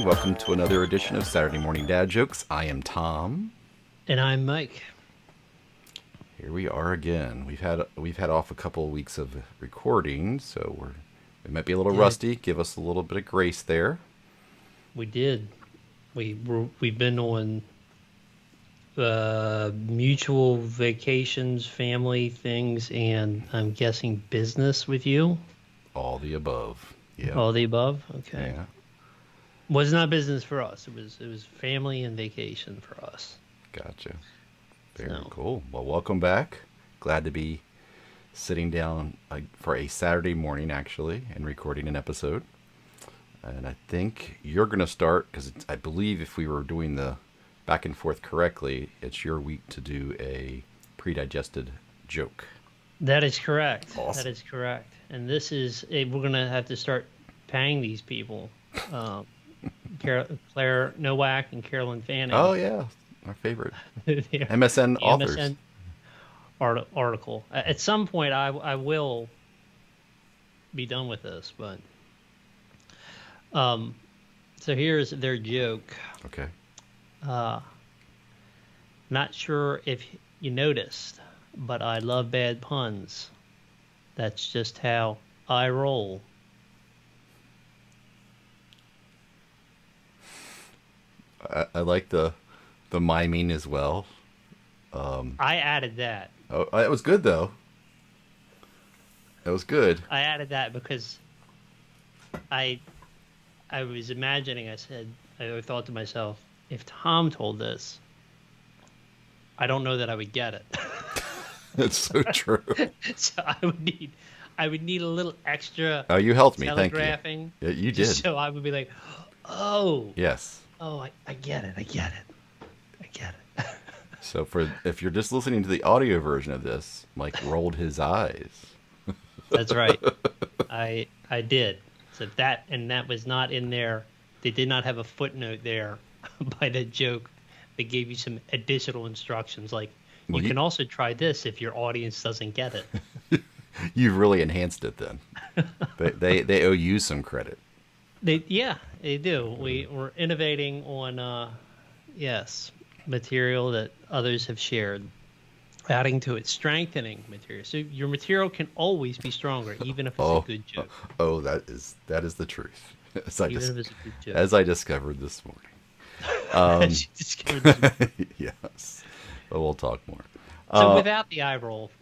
Welcome to another edition of Saturday Morning Dad Jokes. I am Tom. And I'm Mike. Here we are again. We've had off a couple of weeks of recording, so we might be a little rusty. Give us a little bit of grace there. We did. We've been on mutual vacations, family things, and I'm guessing business with you. All the above. Yeah. All the above. Okay. Yeah. Was not business for us. It was family and vacation for us. Gotcha. Very cool. Well, welcome back. Glad to be sitting down for a Saturday morning, actually, and recording an episode. And I think you're going to start, because I believe if we were doing the back and forth correctly, it's your week to do a pre-digested joke. That is correct. Awesome. That is correct. And this is, we're going to have to start paying these people. Claire Nowak and Carolyn Fanning. Oh, yeah. Our favorite. MSN authors. MSN article. At some point, I will be done with this, but... So here's their joke. Okay. Not sure if you noticed, but I love bad puns. That's just how I roll. I like the miming as well. I added that. Oh, it was good though. It was good. I added that because I was imagining. I thought to myself, if Tom told this, I don't know that I would get it. It's so true. So I would need a little extra. Oh, you helped me. Thank you. Telegraphing. Yeah, you did. So I would be like, oh. Yes. Oh, I get it. I get it. So if you're just listening to the audio version of this, Mike rolled his eyes. That's right. I did. So that was not in there. They did not have a footnote there by the joke. They gave you some additional instructions, like you can also try this if your audience doesn't get it. You've really enhanced it then. They owe you some credit. They do. We're innovating on material that others have shared, adding to it, strengthening material. So your material can always be stronger, even if it's a good joke. Oh, that is the truth. As I discovered this morning. Yes. But we'll talk more. So without the eye roll,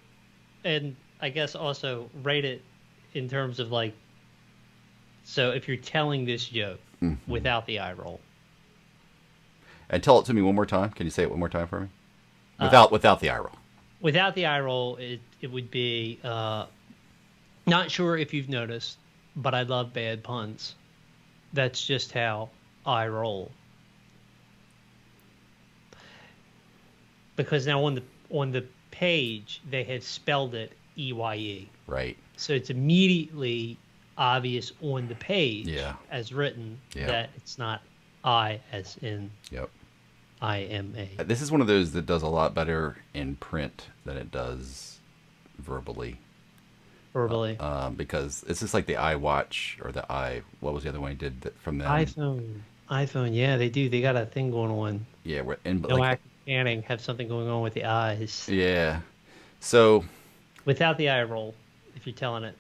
and I guess also rate it in terms of like, so if you're telling this joke without the eye roll. And tell it to me one more time. Can you say it one more time for me? Without the eye roll. Without the eye roll, it would be, not sure if you've noticed, but I love bad puns. That's just how I roll. Because now on the page, they have spelled it EYE. Right. So it's immediately obvious on the page as written that it's not I as in IMA. This is one of those that does a lot better in print than it does verbally. Because it's just like the iWatch or the what was the other one he did from them? iPhone, yeah, they do. They got a thing going on. Yeah, Scanning have something going on with the eyes. Yeah. So without the eye roll, if you're telling it.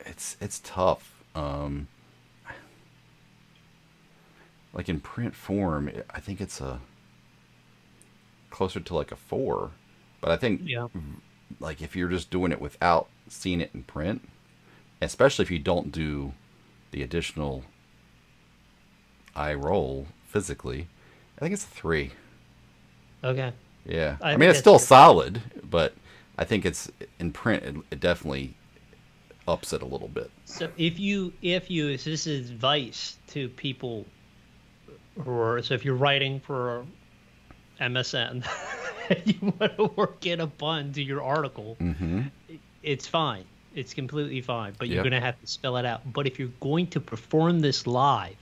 It's tough. Like in print form, I think it's closer to like a 4. But I think like if you're just doing it without seeing it in print, especially if you don't do the additional eye roll physically, I think it's a 3. Okay. Yeah. I mean, it's still solid, but I think it's in print, it definitely ups it a little bit. So if you this is advice to people so if you're writing for MSN and you want to work in a pun to your article, it's fine. It's completely fine, but you're going to have to spell it out. But if you're going to perform this live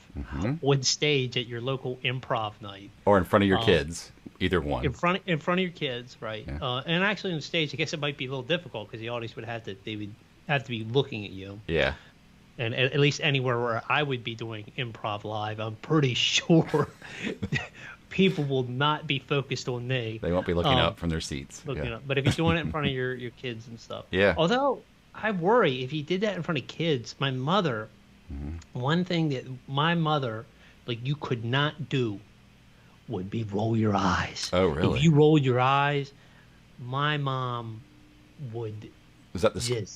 on stage at your local improv night, or in front of your kids, either one, in front of your kids, right? And actually on stage, I guess it might be a little difficult because the audience would have to be looking at you. Yeah. and at least anywhere where I would be doing improv live, I'm pretty sure people will not be focused on me. They won't be looking up from their seats. Looking Yeah. up. But if you're doing it in front of your kids and stuff. Yeah. Although I worry if you did that in front of kids, my mother, one thing that my mother, like you could not do would be roll your eyes. Oh, really? If you rolled your eyes, my mom would Was that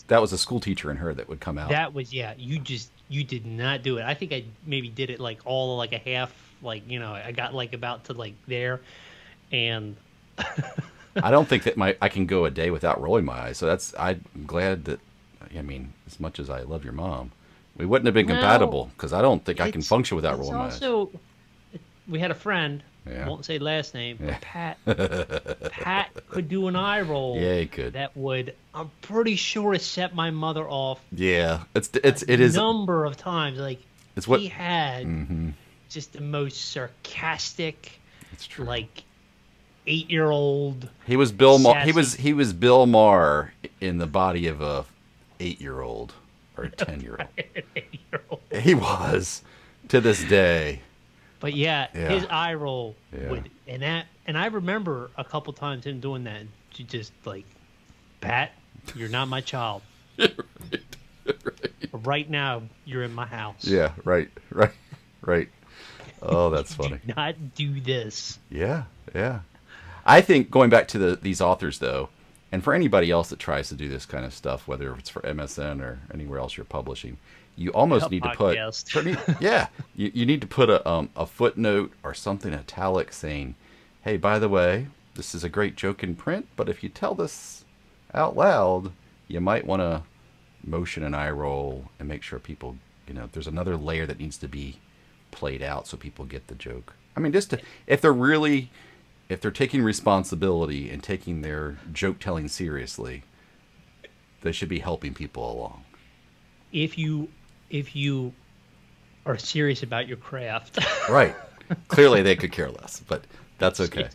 that was a school teacher in her that would come out? That was, yeah, you did not do it. I think I maybe did it like all like a half, like, I got like about to like there, and I don't think that I can go a day without rolling my eyes. So I'm glad that, I mean, as much as I love your mom, we wouldn't have been compatible because I don't think I can function without rolling my eyes. Also, we had a friend, Yeah. I won't say last name, but Yeah. Pat could do an eye roll. Yeah, he could. That would, I'm pretty sure, it set my mother off. Yeah, it is a number of times. Like it's what he had Mhm. just the most sarcastic, It's true. like 8-year-old. He was Bill Maher. sassy- He was Bill Maher in the body of a 8-year-old or a 10-year-old. 8-year-old. He was to this day. But yeah, Yeah. his eye roll Yeah. would, and I remember a couple times him doing that. And you just like, Pat, you're not my child. Right now, you're in my house. Yeah, right. Oh, that's funny. Do not do this. Yeah. I think going back to these authors though, and for anybody else that tries to do this kind of stuff, whether it's for MSN or anywhere else you're publishing, you almost need to put you need to put a footnote or something italic saying, "Hey, by the way, this is a great joke in print, but if you tell this out loud, you might want to motion an eye roll and make sure people, there's another layer that needs to be played out so people get the joke." I mean, just to, if they're taking responsibility and taking their joke telling seriously, they should be helping people along. If you are serious about your craft, Right. Clearly they could care less, but that's okay.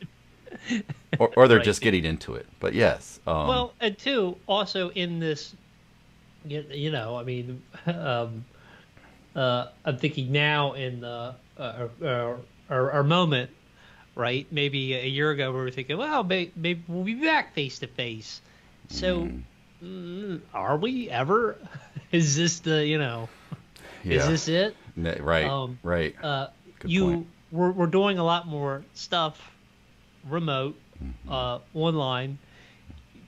Or they're Right. just getting into it. But yes. Well, and two, also in this, I mean, I'm thinking now in our moment, right? Maybe a year ago we were thinking, well, maybe we'll be back face to face. So, are we ever? Is this is this it? Right. Right. Good point. We're doing a lot more stuff remote, online.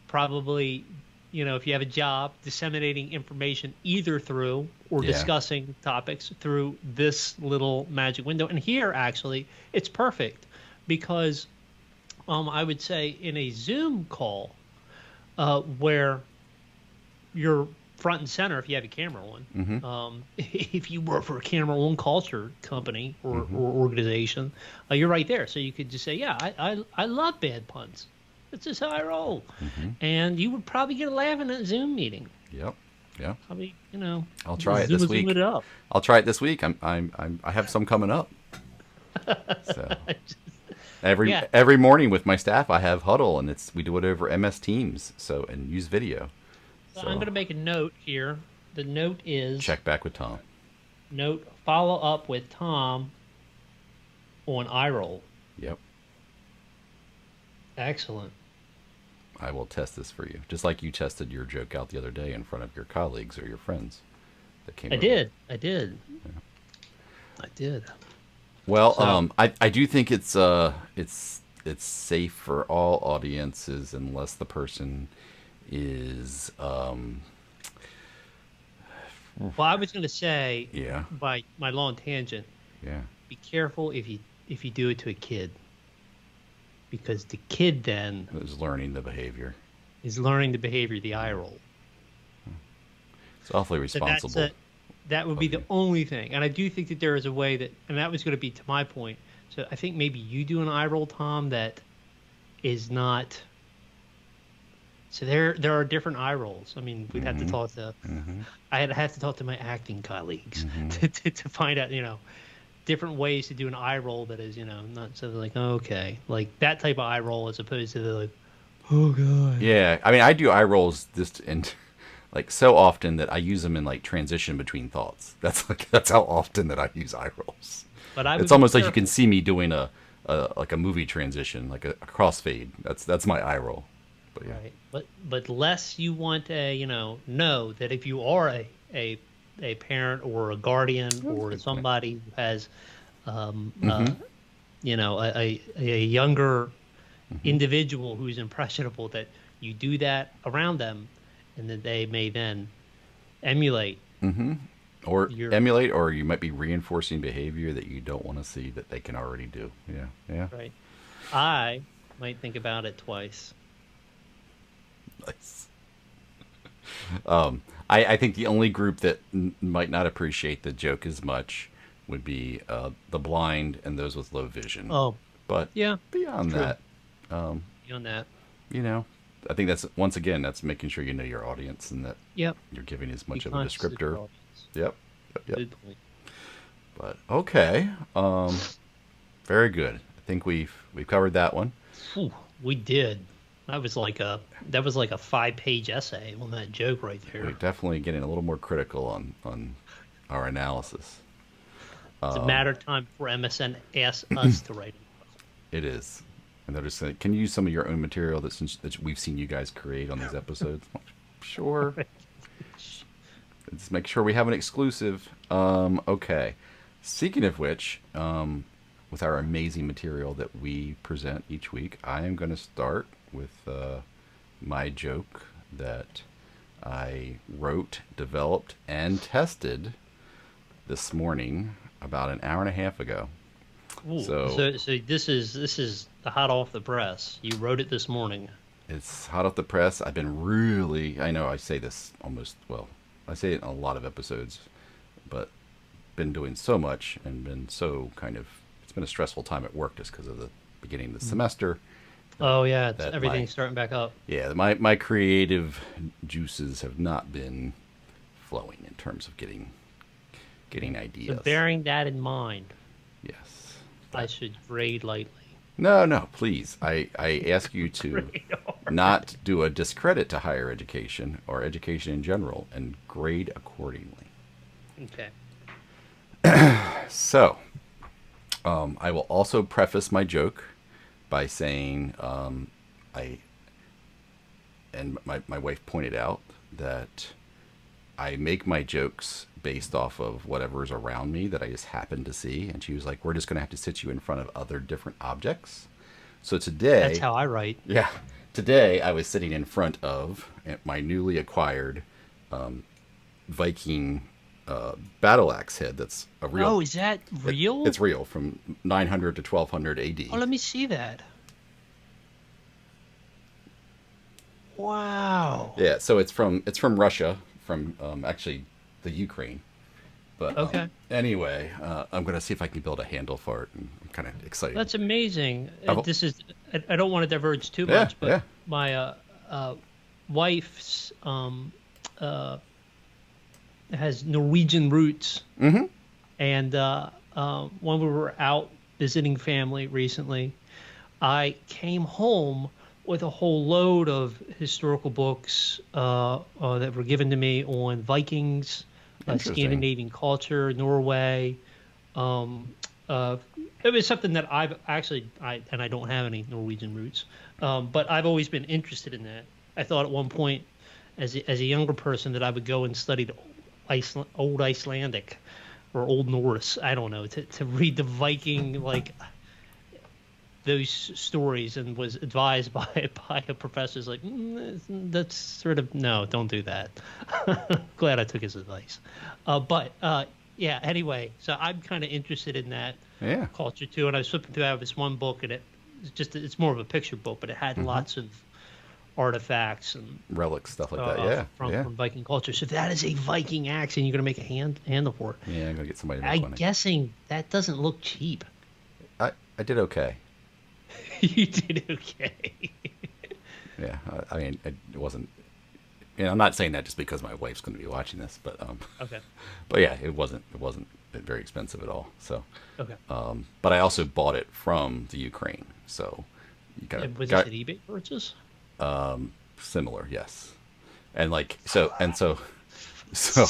Probably, if you have a job, disseminating information either through or discussing topics through this little magic window. And here, actually, it's perfect because I would say in a Zoom call where you're front and center if you have a camera on. If you work for a camera on culture company or organization, you're right there. So you could just say, yeah, I love bad puns. It's just how I roll. And you would probably get a laugh in that Zoom meeting. Yep. Yeah. Probably, I'll try it this week. Zoom it up. I'll try it this week. I have some coming up. So every morning with my staff, I have huddle, and we do it over MS Teams. And use video. So I'm going to make a note here. The note is check back with Tom. Note, follow up with Tom on iRoll. Yep. Excellent. I will test this for you, just like you tested your joke out the other day in front of your colleagues or your friends that came. I did. I did. Well, so, I do think it's safe for all audiences unless the person is. Well, I was going to say. Yeah. By my long tangent. Yeah. Be careful if you do it to a kid. Because the kid then is learning the behavior. The eye roll. It's awfully responsible. So that would be the only thing. And I do think that there is a way that, and that was going to be to my point. So I think maybe you do an eye roll, Tom, that is not. So there are different eye rolls. I mean, we'd have to talk to. I'd have to talk to my acting colleagues to find out, different ways to do an eye roll that is, not so like, okay, like that type of eye roll as opposed to the like, oh god. Yeah, I mean, I do eye rolls just in like so often that I use them in like transition between thoughts. That's how often that I use eye rolls. But I would It's be almost like you can careful. see me doing a like a movie transition, like a crossfade. That's my eye roll. But yeah. Right. But less you want a, know that if you are a a parent or a guardian That's a or good point. somebody who has um Mm-hmm. uh a younger individual who's impressionable, that you do that around them, and that they may then emulate Or your emulate, or you might be reinforcing behavior that you don't want to see that they can already do. Yeah, yeah. right. I might think about it twice. Nice. I think the only group that might not appreciate the joke as much would be the blind and those with low vision. Oh, But yeah, beyond true. that, um, Beyond that. you know, I think that's once again that's making sure you know your audience and that Yep. you're giving as Be much of a conscious of your descriptor. audience. Yep. Yep. Yep. Good point. But okay, very good. I think we've covered that one. Phew, we did. That was like a 5-page essay on that joke right We're there. definitely getting a little more critical on our analysis. It's a matter of time before MSN asks us to write it. It is, and they're just saying, "Can you use some of your own material that we've seen you guys create on these episodes?" I'm like, sure. Let's make sure we have an exclusive. Okay. Speaking of which, with our amazing material that we present each week, I am going to start with my joke that I wrote, developed, and tested this morning about an hour and a half ago. Ooh, So so this is the hot off the press. You wrote it this morning. it's hot off the press. I've been really, I know I say this almost, well, I say it in a lot of episodes, but been doing so much and been so kind of, it's been a stressful time at work just because of the beginning of the semester. That, Oh yeah, it's that my, everything's starting back up. yeah, my creative juices have not been flowing in terms of getting So ideas. bearing that in mind, Yes. I But should grade lightly. no, no, please. I ask you to Grade hard. not do a discredit to higher education or education in general and grade accordingly. Okay. So, I will also preface my joke by saying I and my wife pointed out that I make my jokes based off of whatever's around me that I just happen to see. And she was like, "We're just going to have to sit you in front of other different objects." So That's today, how I write. yeah, today I was sitting in front of my newly acquired Viking battle axe head. That's a real. Oh, is that real? It's real from 900 to 1200 Oh, AD. let me see that. Wow. Yeah, so it's from Russia, from actually the Ukraine. But Okay. anyway, I'm gonna see if I can build a handle for it, and I'm kind of excited. That's amazing. I've- This is. I don't want to diverge too Yeah, much, but yeah. my wife's uh, has Norwegian roots, Mm-hmm. and when we were out visiting family recently, I came home with a whole load of historical books that were given to me on Vikings, Interesting. Scandinavian culture, Norway. Um, uh, it was something that I don't have any Norwegian roots, but I've always been interested in that. I thought at one point, as a younger person, that I would go and study the old Icelandic or Old Norse. I don't know, to read the Viking, like those stories, and was advised by a professor, like, that's sort of, no, don't do that. Glad I took his advice. But yeah, anyway, so I'm kind of interested in that Yeah. culture too. And I was flipping through this one book, and it's more of a picture book, but it had lots of artifacts and Relics, stuff like that. Yeah, yeah. from Viking culture. So that is a Viking axe, and you're gonna make a handle for it. Yeah, I'm gonna get somebody to I'm make one. guessing that doesn't look cheap. I did okay. You did okay. Yeah, I mean, it wasn't. You know, I'm not saying that just because my wife's going to be watching this, but Okay. but yeah, it wasn't very expensive at all. So, Okay. but I also bought it from the Ukraine, so you And was got this an eBay purchase? similar, yes. And like so Some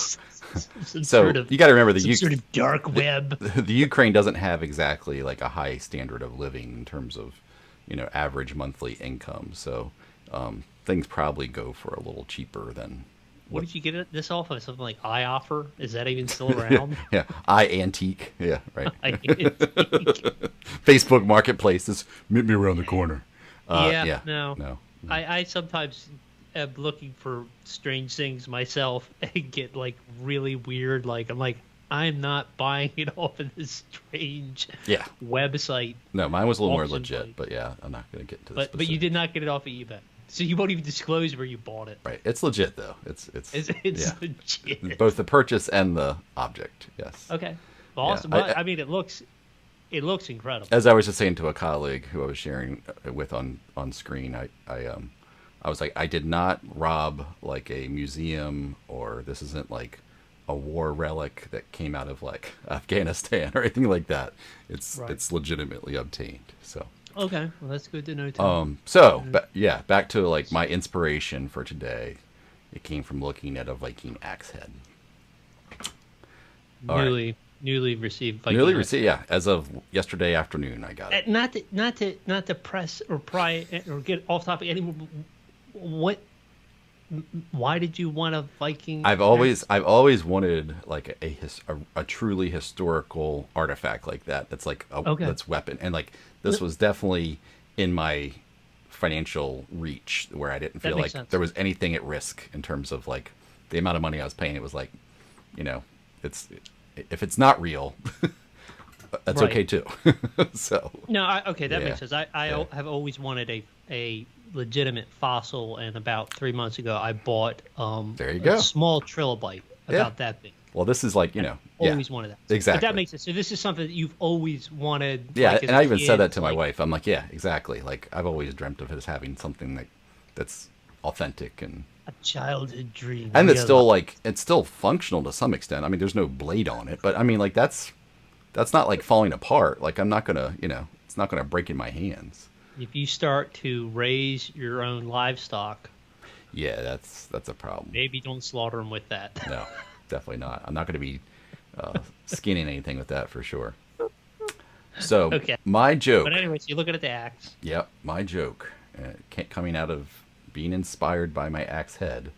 so sort of you got to remember some sort of dark web. the Ukraine doesn't have exactly like a high standard of living in terms of, average monthly income. So things probably go for a little cheaper than What did you get this off of? Something like iOffer? Is that even still around? yeah, iAntique. Yeah, right. I- Facebook Marketplace is meet me around the corner. yeah, Yeah, no. no. I sometimes am looking for strange things myself and get like really weird. Like I'm like, I'm not buying it off of this strange Yeah. website. No, mine was a little more Auction legit, site. but yeah, I'm not going to get into the But you specifics. did not get it off of eBay, so you won't even disclose where you bought it. Right. It's legit though. It's It's yeah. legit. Both the purchase and the object. Yes. Okay, awesome. Yeah, Well, I mean, it looks incredible. As I was just saying to a colleague who I was sharing with on screen, I was like, I did not rob like a museum, or this isn't like a war relic that came out of like Afghanistan or anything like that. It's Right. it's legitimately obtained. So Okay, well that's good to know too. yeah, back to like my inspiration for today. It came from looking at a Viking axe head. All right. Newly received Viking. Newly received, yeah. As of yesterday afternoon, I got it. Not to press or pry or get off topic anymore. But what? Why did you want a Viking? I've always wanted like a truly historical artifact like that. That's like Okay. that's weapon, and like this was definitely in my financial reach where I didn't That feel makes like sense. there was anything at risk in terms of like the amount of money I was paying. It was like, it's if it's not real, that's Right. okay too. So No, okay, that Yeah. makes sense. I Yeah. have always wanted a legitimate fossil, and about 3 months ago, I bought There you go. a small trilobite about that big. well, this is like Always wanted that. But Exactly. that makes sense. So this is something that you've always wanted. Yeah, like, as and a I even kid, said that to my like, wife. I'm like, yeah, exactly. Like I've always dreamt of it as having something that's authentic and a childhood dream. it's Yeah. still like it's still functional to some extent. I mean, there's no blade on it, but I mean, like that's not like falling apart. Like I'm not gonna, it's not gonna break in my hands. If you start to raise your own livestock, Yeah, that's a problem. maybe don't slaughter them with that. No, definitely not. I'm not gonna be skinning anything with that for sure. So Okay. my joke. But anyway, so you're looking at the axe. Yep, my joke, coming out of being inspired by my axe head.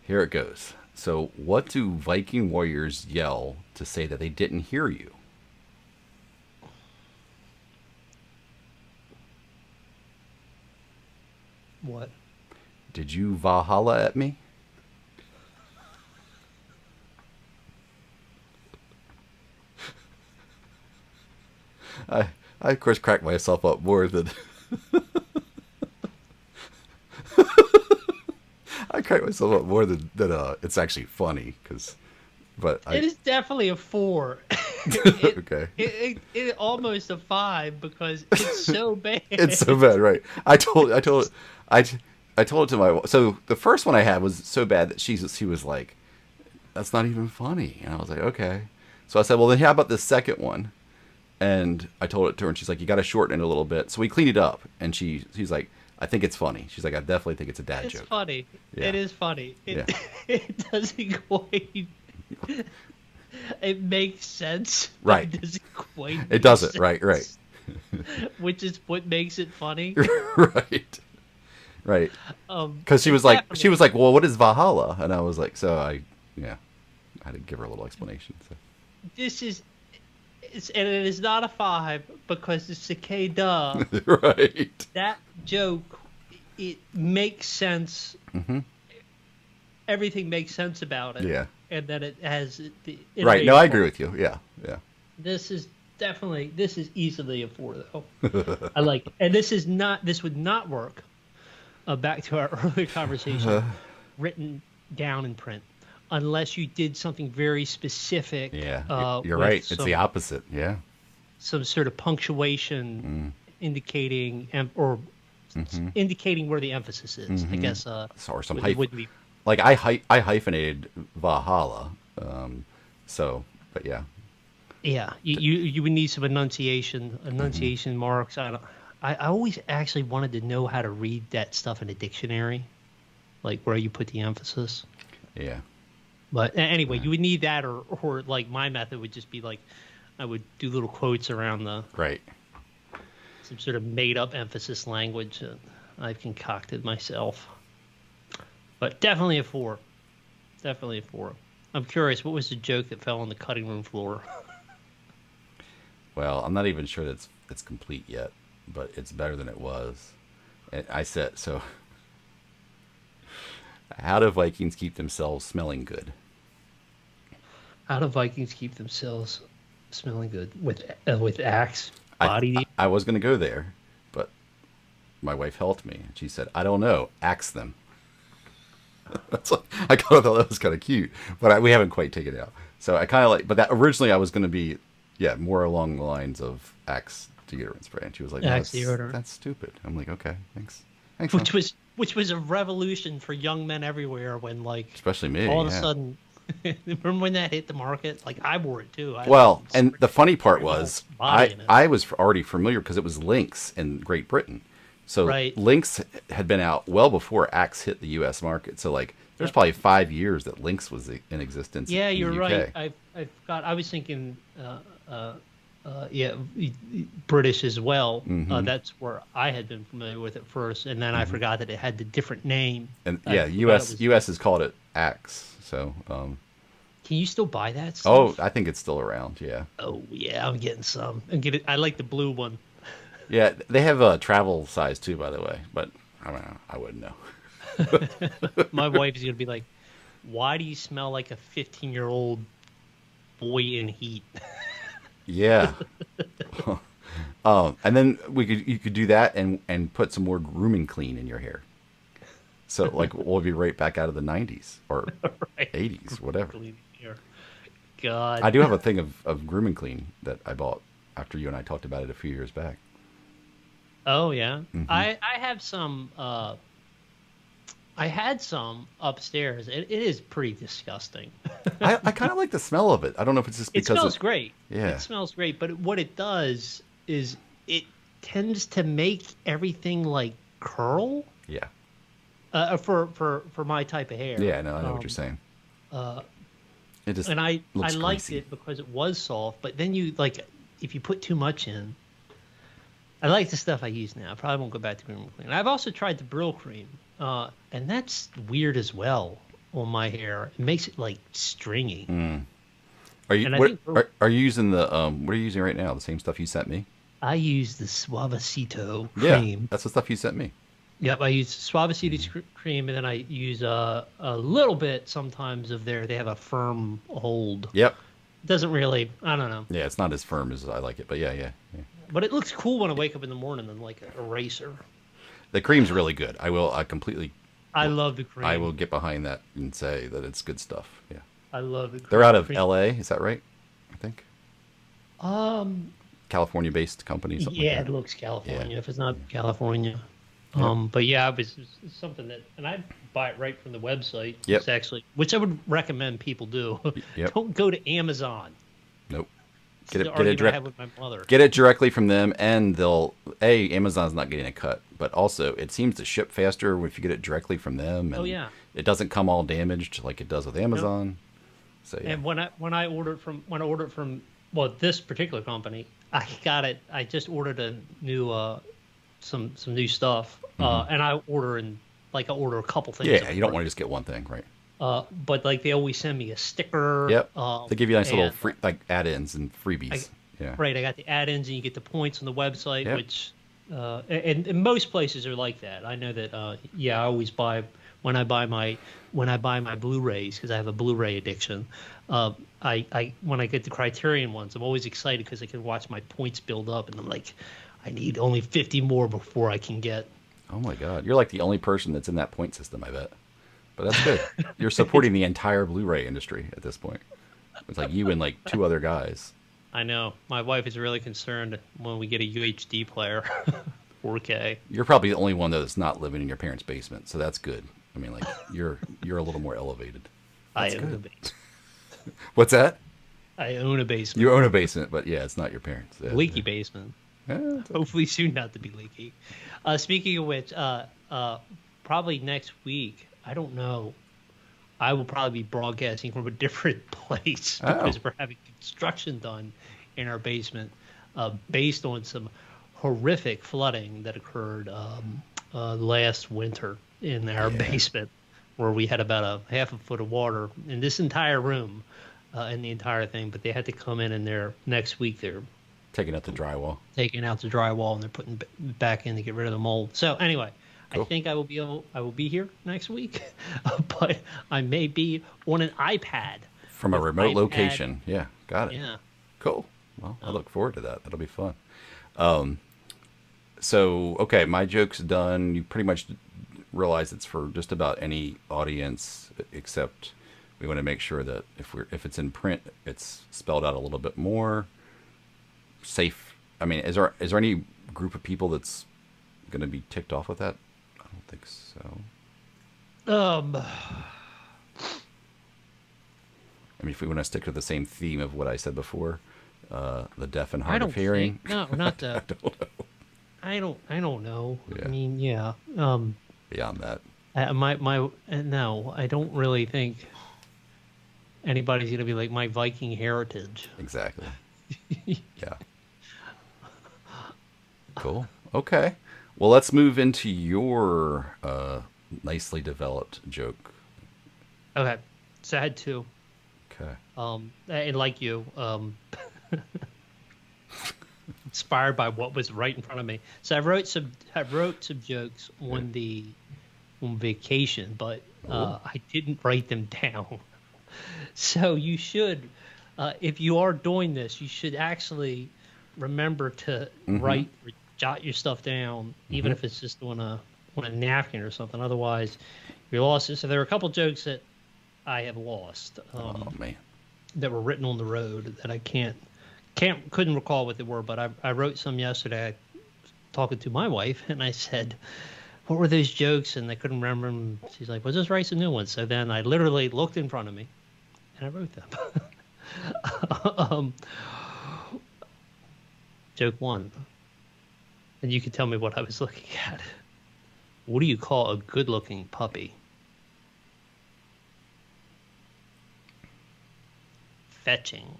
Here it goes. So, what do Viking warriors yell to say that they didn't hear you? What? Did you Valhalla at me? I of course cracked myself up more than I cracked myself up more than it's actually funny but It is definitely a 4. Okay. It almost a 5 because it's so bad. It's so bad, right? I told it to my wife. So the first one I had was so bad that she was like, "That's not even funny," and I was like, "Okay." So I said, "Well, then how about the second one?" And I told it to her, and she's like, "You got to shorten it a little bit." So we cleaned it up, and she's like, "I think it's funny." She's like, "I definitely think it's a dad It's joke." funny. Yeah. It is funny. Yeah. It doesn't quite. It makes sense. but Right. It doesn't quite. It make doesn't. sense, Right. Which is what makes it funny. Right. Because she was like, "Well, what is Valhalla?" And I was like, I had to give her a little explanation. So. This is. And it is not a 5 because the cicada. Right. That joke, it makes sense. Mm-hmm. Everything makes sense about it. Yeah. And then it has the Right. No, I agree with you. Yeah. This is easily a 4 though. I like it. And this would not work. Back to our earlier conversation, written down in print, unless you did something very specific. Yeah. You're with right. It's the opposite. Yeah. Some sort of punctuation indicating indicating where the emphasis is. I guess. Or some it wouldn't be. Like I hyphenated Valhalla. But yeah. Yeah, you would need some enunciation marks. I always actually wanted to know how to read that stuff in a dictionary. like where you put the emphasis. Yeah. But anyway, you would need that, or like my method would just be like, I would do little quotes around Right. some sort of made up emphasis language that I've concocted myself. But definitely a 4. Definitely a 4. I'm curious, what was the joke that fell on the cutting room floor? Well, I'm not even sure that it's complete yet, but it's better than it was. And I said, so how do Vikings keep themselves smelling good? How do Vikings keep themselves smelling good with Axe I, body? I was going to go there, but my wife helped me. She said, I don't know, axe them. That's like, I kind of thought that was kind of cute, but we haven't quite taken it out. So I kind of like, but that originally I was going to be, more along the lines of Axe deodorant spray, and she was like, no, Axe deodorant. That's stupid. I'm like, okay, thanks. Which was a revolution for young men everywhere when, like, especially me, all of a sudden. Remember when that hit the market? Like, I wore it too. And the funny part was, I was already familiar because it was Lynx in Great Britain. So right. Lynx had been out well before Axe hit the U.S. market. So like, there's probably 5 years that Lynx was in existence. Yeah, in you're the UK. right. I forgot. I was thinking, British as well. Mm-hmm. That's where I had been familiar with it first, and then I forgot that it had the different name. And U.S. has called it Axe. So. Can you still buy that stuff? Oh, I think it's still around. Yeah. Oh yeah, I'm getting some. I like the blue one. Yeah, they have a travel size too, by the way. But I don't know. I wouldn't know. My wife's gonna be like, "Why do you smell like a 15-year-old boy in heat?" Yeah. And then you could do that and put some more grooming clean in your hair. So like we'll be right back out of the 90s or right. 80s, whatever. God. I do have a thing of grooming clean that I bought after you and I talked about it a few years back. Oh yeah. Mm-hmm. I have some I had some upstairs. It is pretty disgusting. I kind of like the smell of it. I don't know if it's just because it smells great. Yeah. It smells great, but what it does is it tends to make everything like curl. Yeah. For my type of hair. Yeah, no, I know what you're saying. It just I liked greasy. it because it was soft, but then you like if you put too much in. I like the stuff I use now. I probably won't go back to grooming clean. I've also tried the Brill cream, and that's weird as well on my hair. It makes it like stringy. Mm. Are you are you using the what are you using right now? The same stuff you sent me? I use the Suavecito cream. Yeah, that's the stuff you sent me. Yep, I use Suavecito cream, and then I use a little bit sometimes of they have a firm hold. Yep. It doesn't really, I don't know. Yeah, it's not as firm as I like it, but yeah. But it looks cool when I wake up in the morning and like a eraser. The cream's really good. I love the cream. I will get behind that and say that it's good stuff. Yeah. I love the cream. They're out of LA, is that right? I think. California based company. Yeah, like it looks California. Yeah. If it's not California. Yeah. But yeah, it's something that, and I buy it right from the website. Yep. It's actually, which I would recommend people do. Yep. Don't go to Amazon. Nope. Get it with my mother. Get it directly from them, and Amazon's not getting a cut, but also it seems to ship faster if you get it directly from them. And it doesn't come all damaged like it does with Amazon. Nope. So yeah. And when I ordered from this particular company, I got it. I just ordered a new some new stuff, and I order a couple things. Yeah, you don't want to just get one thing, right? But like they always send me a sticker. Yep. They give you nice little free add-ins and freebies. Right. I got the add-ins and you get the points on the website, yep. which and most places are like that. I know that. I always buy when I buy my Blu-rays because I have a Blu-ray addiction. When I get the Criterion ones, I'm always excited because I can watch my points build up, and I'm like, I need only 50 more before I can get. Oh my God, you're like the only person that's in that point system, I bet. But that's good. You're supporting the entire Blu-ray industry at this point. It's like you and like 2 other guys. I know. My wife is really concerned when we get a UHD player, 4K. You're probably the only one that's not living in your parents' basement, so that's good. I mean, like you're a little more elevated. That's I own a basement. What's that? I own a basement. You own a basement, but yeah, it's not your parents. Leaky basement. Hopefully soon not to be leaky. Speaking of which, probably next week I don't know. I will probably be broadcasting from a different place Oh, because we're having construction done in our basement, based on some horrific flooding that occurred last winter in our yeah. basement, where we had about a half a foot of water in this entire room, in the entire thing. But they had to come in there next week. They're Taking out the drywall. taking out the drywall and they're putting back in to get rid of the mold. So anyway, I Cool. think I will be here next week, but I may be on an iPad From a with remote iPad. location. Yeah, got it. Yeah. Cool. Well, I Oh, look forward to that. That'll be fun. So, okay, my joke's done. You pretty much realize it's for just about any audience, except we want to make sure that if it's in print, it's spelled out a little bit more safe. I mean, is there any group of people that's going to be ticked off with that? I don't think so. um, I mean, if we want to stick to the same theme of what I said before, the deaf and I hard of don't think hearing. no, not I the. don't know. I don't know. I Yeah. mean, yeah. Beyond that, My no, I don't really think anybody's gonna be like my Viking heritage. exactly. Yeah. Cool. Okay. Well, let's move into your nicely developed joke. Okay, so I had two. Okay. And like you, inspired by what was right in front of me. So I wrote some jokes on the on vacation, but I didn't write them down. So you should, if you are doing this, you should actually remember to write or jot your stuff down, even if it's just on a napkin or something. Otherwise, you're lost. So there are a couple jokes that I have lost. Oh man. That were written on the road that I couldn't recall what they were, but I wrote some yesterday talking to my wife, and I said, what were those jokes? And I couldn't remember them. She's like, well, just write some new ones. So then I literally looked in front of me and I wrote them. um, joke one, and you can tell me what I was looking at. What do you call a good looking puppy? Fetching.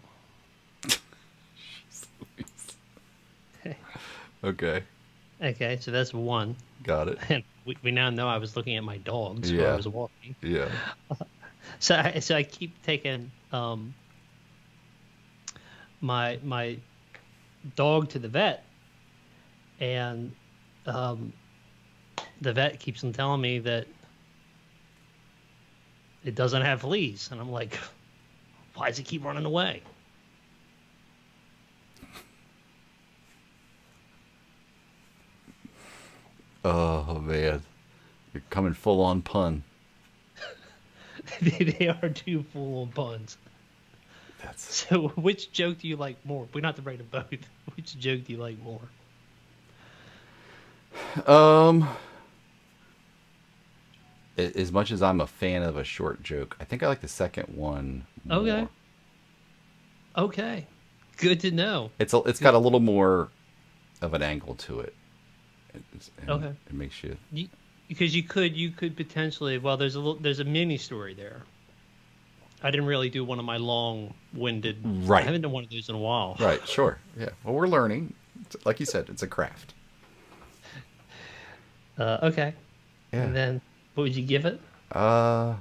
Okay. Okay, so that's one. Got it. And we now know I was looking at my dogs while I Yeah. was walking. Yeah. So I keep taking my dog to the vet, and the vet keeps on telling me that it doesn't have fleas, and I'm like, why does it keep running away? Oh man. You're coming full on pun. They are two full-on puns. That's So which joke do you like more? We don't have to write them both. Which joke do you like more? um as much as I'm a fan of a short joke, I think I like the second one more. Okay. Okay. Good to know. It's got a little more of an angle to it. And Okay. it makes you Because you could potentially, well, there's a mini story there. I didn't really do one of my long-winded. Right. I haven't done one of those in a while. right. Sure. Yeah. Well, we're learning. Like you said, it's a craft. Okay. Yeah. And then what would you give it? Uh,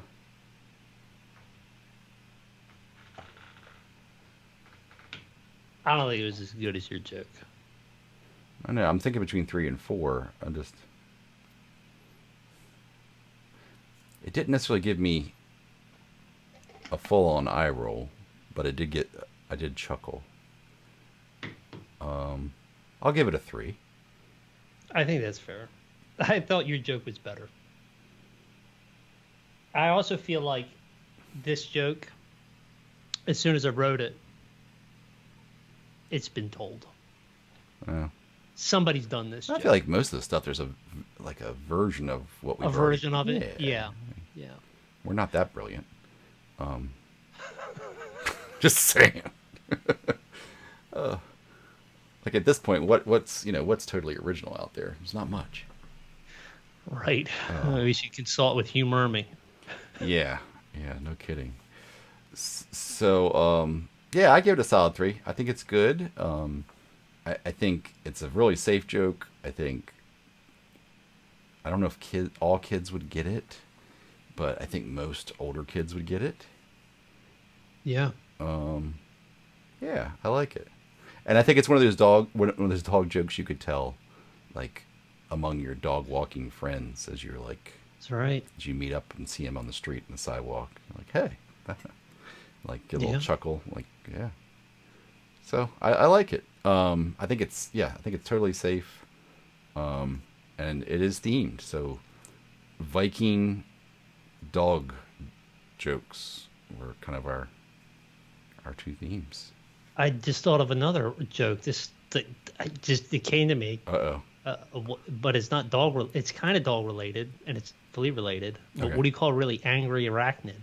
I don't think it was as good as your joke. I don't know. I'm thinking between 3 and 4. It didn't necessarily give me a full-on eye roll, but I did chuckle. I'll give it a 3. I think that's fair. I thought your joke was better. I also feel like this joke, as soon as I wrote it, it's been told. Uh, Somebody's done this I joke. feel like most of the stuff there's a version of what we've A version of it? Yeah. Yeah. We're not that brilliant. Just saying. Like at this point, what's totally original out there? There's not much. Right. Oh, We should consult with Hugh Mermy. yeah, yeah, no kidding. So, yeah, I give it a solid 3. I think it's good. I think it's a really safe joke. I don't know if all kids would get it, but I think most older kids would get it. Yeah. Yeah, I like it, and I think it's one of those dog jokes you could tell, like, among your dog walking friends as you're like That's right. as you meet up and see him on the street and the sidewalk. Like, hey, like get a little Yeah. chuckle. Like, yeah. So I like it. I think it's totally safe. And it is themed. So Viking dog jokes were kind of our two themes. I just thought of another joke. It came to me, Uh oh. but it's not dog. It's kind of dog related, and it's flea related. But Okay. what do you call a really angry arachnid?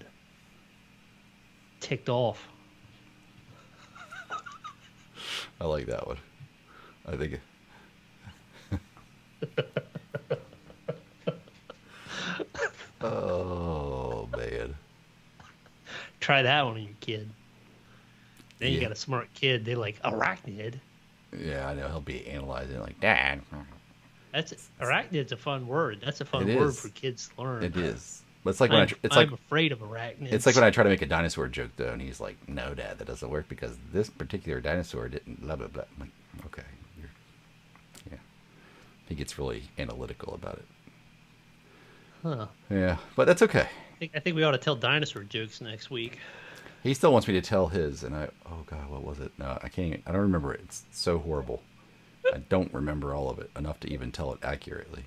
Ticked off. I like that one. I think. Oh man. Try that one on your kid. Then you Yeah. got a smart kid. They're like arachnid. Yeah, I know he'll be analyzing it like, Dad. That's arachnid's a fun word. That's a fun It word is. for kids to learn. It is. But it's like when I'm afraid of arachnids. it's like when I try to make a dinosaur joke though, and he's like, "No, Dad, that doesn't work because this particular dinosaur didn't blah blah blah." I'm like, okay, yeah. He gets really analytical about it. Huh. Yeah, but that's okay. I think we ought to tell dinosaur jokes next week. He still wants me to tell his, and oh god, what was it? No, I can't. I don't remember it. It's so horrible. I don't remember all of it enough to even tell it accurately.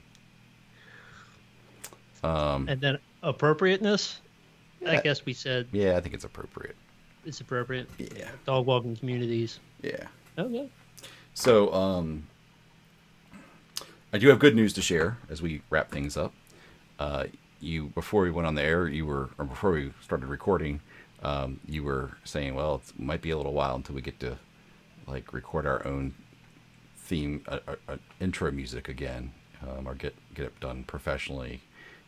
And then appropriateness. I Yeah, guess we said yeah, I think it's appropriate. it's appropriate. Yeah, Dog walking communities. yeah. Okay. So, I do have good news to share as we wrap things up. You before we went on the air, or before we started recording, you were saying, well, it might be a little while until we get to like record our own theme, intro music again, or get it done professionally.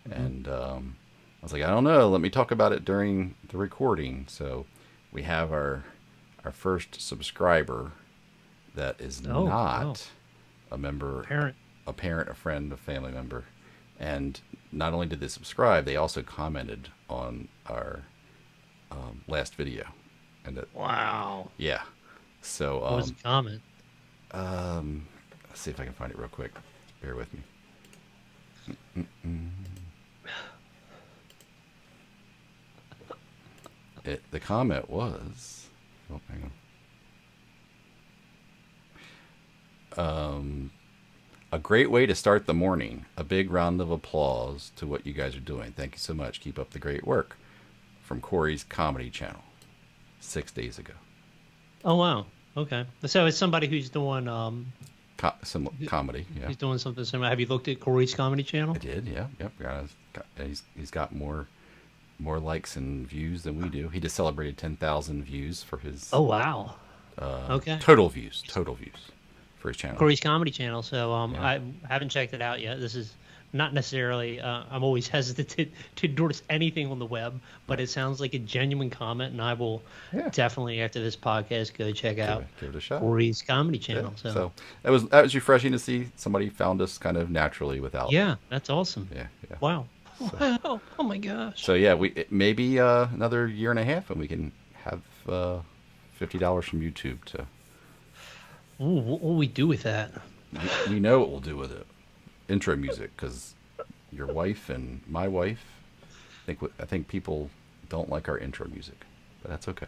Mm-hmm. And I was like, I don't know. Let me talk about it during the recording. So we have our first subscriber that is Oh, not wow. a member, Parent. a parent, a friend, a family member. And not only did they subscribe, they also commented on our last video. And that, Wow. yeah. So, What was the comment? let's see if I can find it real quick. Bear with me. The comment was, oh, hang on. A great way to start the morning. A big round of applause to what you guys are doing. Thank you so much. Keep up the great work. From Corey's comedy channel, 6 days ago. Oh wow. Okay. So it's somebody who's doing Some comedy, yeah. he's doing something similar. Have you looked at Corey's comedy channel? I did, yeah, yep. He's got more likes and views than we do. He just celebrated 10,000 views for his Oh wow. Okay. total views for his channel. Corey's comedy channel. So Yeah. I haven't checked it out yet. This is not necessarily. I'm always hesitant to endorse anything on the web, but it sounds like a genuine comment, and I will Yeah. definitely after this podcast go check out Give it a shot. Corey's comedy Yeah. channel. So that was refreshing to see somebody found us kind of naturally without. yeah, that's awesome. Yeah. Wow. Wow. Oh my gosh. So yeah, maybe another year and a half, and we can have $50 from YouTube to. Ooh, what will we do with that? We know what we'll do with it. Intro music, because your wife and my wife, I think people don't like our intro music, but that's okay.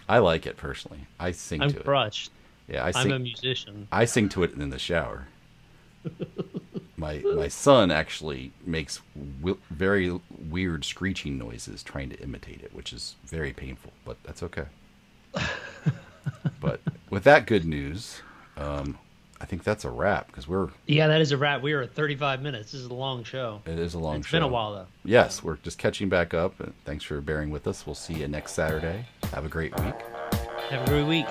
I like it personally. I sing I'm to it. crushed. Yeah, I'm a musician. I sing to it in the shower. My son actually makes very weird screeching noises trying to imitate it, which is very painful, but that's okay. But with that good news, I think that's a wrap because Yeah, that is a wrap. We are at 35 minutes. This is a long show. it is a long It's show. been a while though. Yes, we're just catching back up. And thanks for bearing with us. We'll see you next Saturday. Have a great week. Have a great week.